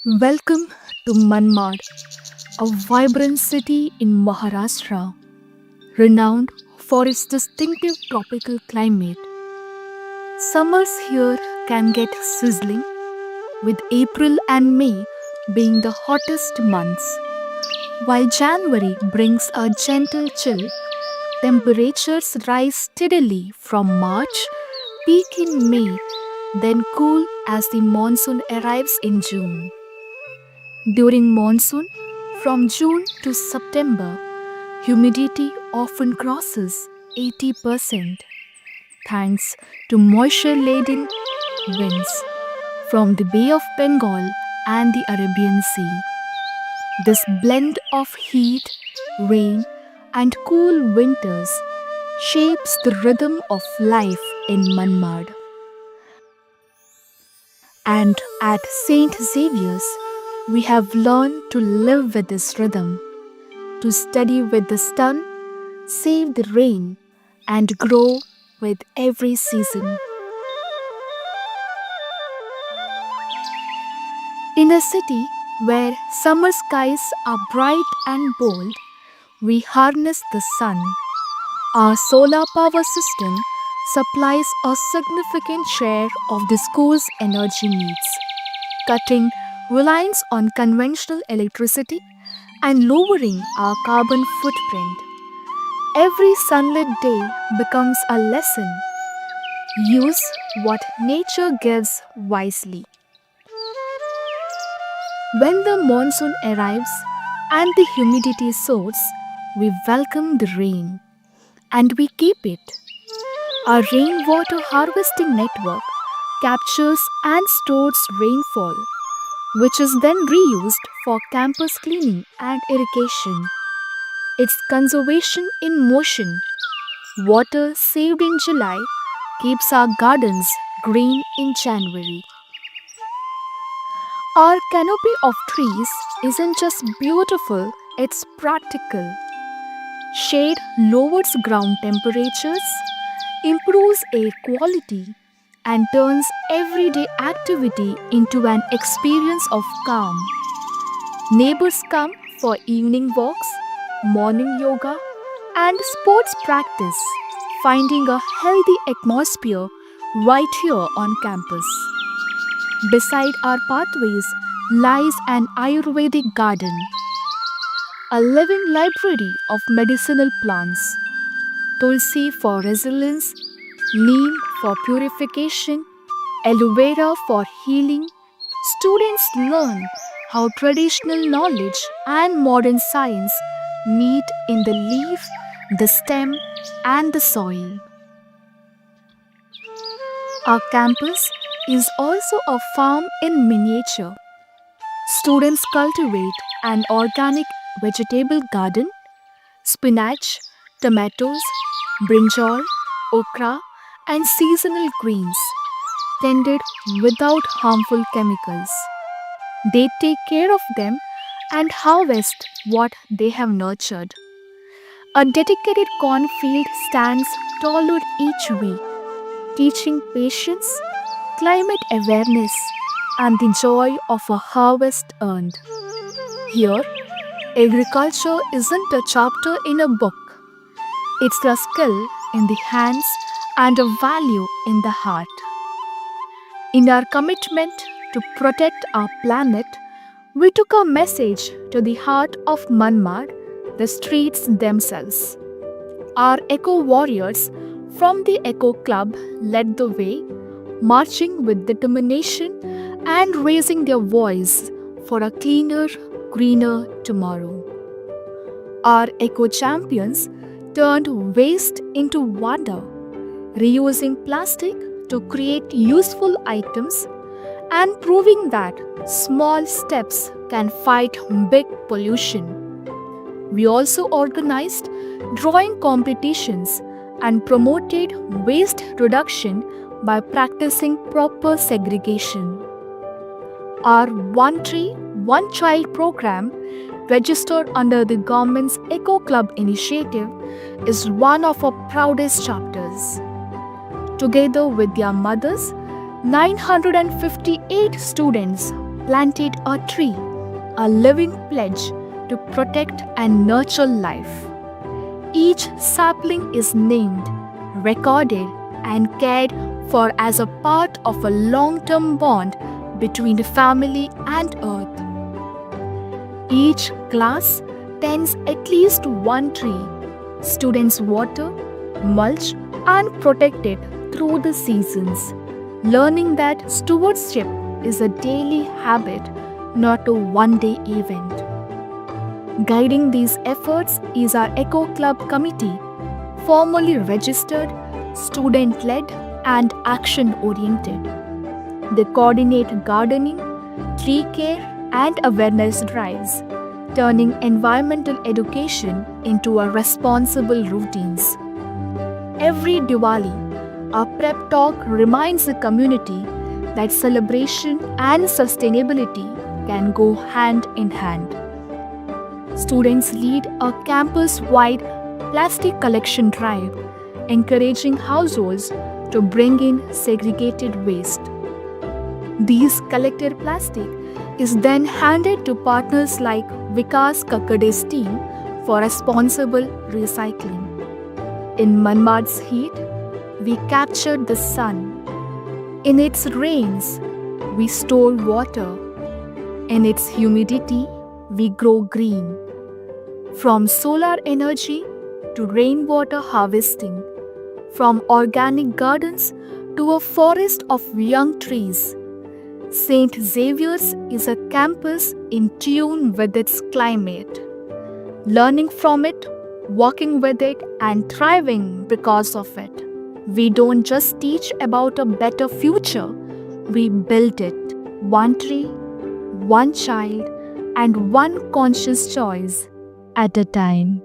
Welcome to Manmad, a vibrant city in Maharashtra, renowned for its distinctive tropical climate. Summers here can get sizzling, with April and May being the hottest months, while January brings a gentle chill. Temperatures rise steadily from March, peak in May, then cool as the monsoon arrives in June. During monsoon, from June to September, humidity often crosses 80% thanks to moisture laden winds from the Bay of Bengal and the Arabian Sea. This blend of heat, rain, and cool winters shapes the rhythm of life in Manmad. And at St. Xavier's, we have learned to live with this rhythm, to study with the sun, save the rain, and grow with every season. In a city where summer skies are bright and bold, we harness the sun. Our solar power system supplies a significant share of the school's energy needs, cutting reliance on conventional electricity and lowering our carbon footprint. Every sunlit day becomes a lesson. Use what nature gives wisely. When the monsoon arrives and the humidity soars, we welcome the rain and we keep it. Our rainwater harvesting network captures and stores rainfall, which is then reused for campus cleaning and irrigation. It's conservation in motion. Water saved in July keeps our gardens green in January. Our canopy of trees isn't just beautiful, it's practical. Shade lowers ground temperatures, improves air quality, and turns everyday activity into an experience of calm. Neighbors come for evening walks, morning yoga, and sports practice, finding a healthy atmosphere right here on campus. Beside our pathways lies an Ayurvedic garden, a living library of medicinal plants. Tulsi for resilience, neem for purification, aloe vera for healing. Students learn how traditional knowledge and modern science meet in the leaf, the stem, and the soil. Our campus is also a farm in miniature. Students cultivate an organic vegetable garden, spinach, tomatoes, brinjal, okra, and seasonal greens, tended without harmful chemicals. They take care of them and harvest what they have nurtured. A dedicated cornfield stands taller each week, teaching patience, climate awareness, and the joy of a harvest earned. Here, agriculture isn't a chapter in a book, it's a skill in the hands and a value in the heart. In our commitment to protect our planet, we took our message to the heart of Manmad, the streets themselves. Our eco warriors from the Eco Club led the way, marching with determination and raising their voice for a cleaner, greener tomorrow. Our eco champions turned waste into wonder, reusing plastic to create useful items and proving that small steps can fight big pollution. We also organized drawing competitions and promoted waste reduction by practicing proper segregation. Our One Tree, One Child program, registered under the government's Eco Club initiative, is one of our proudest chapters. Together with their mothers, 958 students planted a tree, a living pledge to protect and nurture life. Each sapling is named, recorded, and cared for as a part of a long-term bond between the family and earth. Each class tends at least one tree. Students water, mulch, and protect it through the seasons, learning that stewardship is a daily habit, not a one-day event. Guiding these efforts is our Eco Club committee, formally registered, student-led, and action-oriented. They coordinate gardening, tree care, and awareness drives, turning environmental education into a responsible routines. Every Diwali, our prep talk reminds the community that celebration and sustainability can go hand in hand. Students lead a campus-wide plastic collection drive, encouraging households to bring in segregated waste. These collected plastic is then handed to partners like Vikas Kakkade's team for responsible recycling. In Manmad's heat, we captured the sun. In its rains, we store water. In its humidity, we grow green. From solar energy to rainwater harvesting, from organic gardens to a forest of young trees, St. Xavier's is a campus in tune with its climate. Learning from it, walking with it, and thriving because of it. We don't just teach about a better future, we build it. One tree, one child, and one conscious choice at a time.